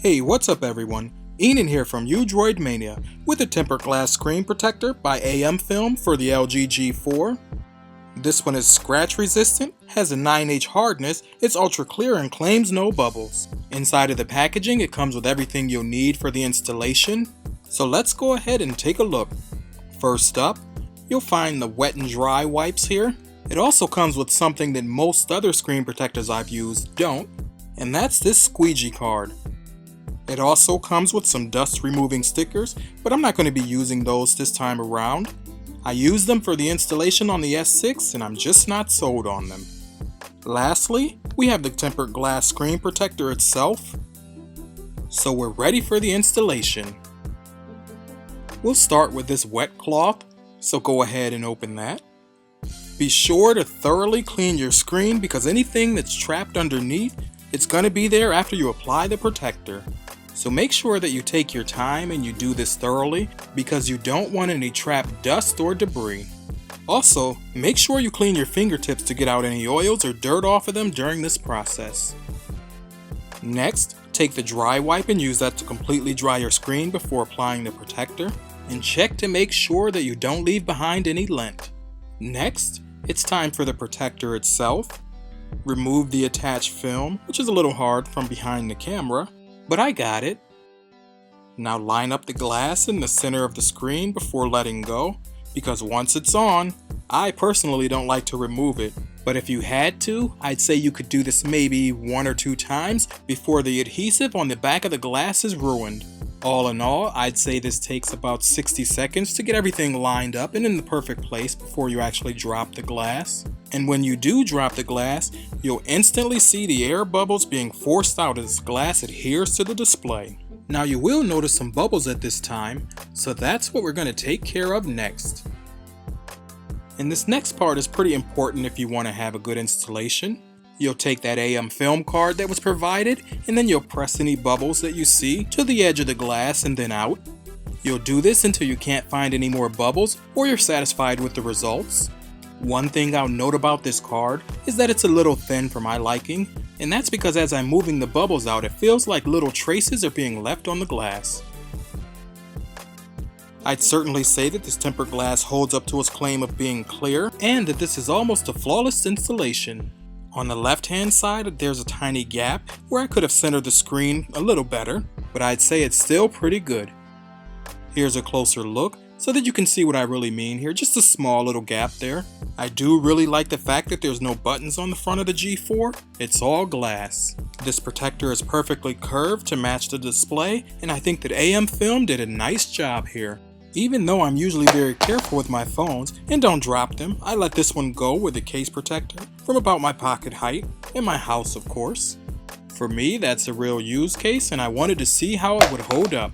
Hey, what's up everyone? Enan here from Droid Mania with a tempered glass screen protector by amFilm for the LG G4. This one is scratch resistant, has a 9H hardness, it's ultra clear and claims no bubbles. Inside of the packaging it comes with everything you'll need for the installation. So let's go ahead and take a look. First up, you'll find the wet and dry wipes here. It also comes with something that most other screen protectors I've used don't, and that's this squeegee card. It also comes with some dust removing stickers, but I'm not going to be using those this time around. I used them for the installation on the S6 and I'm just not sold on them. Lastly, we have the tempered glass screen protector itself. So we're ready for the installation. We'll start with this wet cloth, so go ahead and open that. Be sure to thoroughly clean your screen because anything that's trapped underneath, it's going to be there after you apply the protector. So make sure that you take your time and you do this thoroughly because you don't want any trapped dust or debris. Also, make sure you clean your fingertips to get out any oils or dirt off of them during this process. Next, take the dry wipe and use that to completely dry your screen before applying the protector, and check to make sure that you don't leave behind any lint. Next, it's time for the protector itself. Remove the attached film, which is a little hard from behind the camera, but I got it. Now line up the glass in the center of the screen before letting go, because once it's on, I personally don't like to remove it. But if you had to, I'd say you could do this maybe 1 or 2 times before the adhesive on the back of the glass is ruined. All in all, I'd say this takes about 60 seconds to get everything lined up and in the perfect place before you actually drop the glass. And when you do drop the glass, you'll instantly see the air bubbles being forced out as glass adheres to the display. Now you will notice some bubbles at this time, so that's what we're going to take care of next. And this next part is pretty important if you want to have a good installation. You'll take that amFilm card that was provided, and then you'll press any bubbles that you see to the edge of the glass and then out. You'll do this until you can't find any more bubbles or you're satisfied with the results. One thing I'll note about this card is that it's a little thin for my liking, and that's because as I'm moving the bubbles out, it feels like little traces are being left on the glass. I'd certainly say that this tempered glass holds up to its claim of being clear, and that this is almost a flawless installation. On the left hand side, there's a tiny gap where I could have centered the screen a little better, but I'd say it's still pretty good. Here's a closer look so that you can see what I really mean here, just a small little gap there. I do really like the fact that there's no buttons on the front of the G4, it's all glass. This protector is perfectly curved to match the display, and I think that amFilm did a nice job here. Even though I'm usually very careful with my phones and don't drop them, I let this one go with a case protector from about my pocket height, in my house of course. For me, that's a real use case and I wanted to see how it would hold up.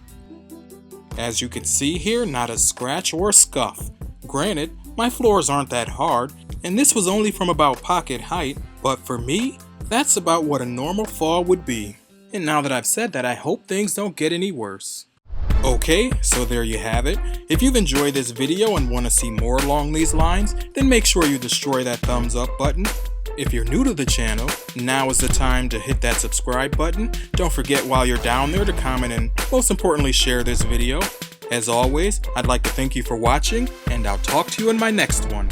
As you can see here, not a scratch or a scuff. Granted, my floors aren't that hard and this was only from about pocket height, but for me, that's about what a normal fall would be. And now that I've said that, I hope things don't get any worse. Okay, so there you have it. If you've enjoyed this video and want to see more along these lines, then make sure you destroy that thumbs up button. If you're new to the channel, now is the time to hit that subscribe button. Don't forget while you're down there to comment and most importantly share this video. As always, I'd like to thank you for watching and I'll talk to you in my next one.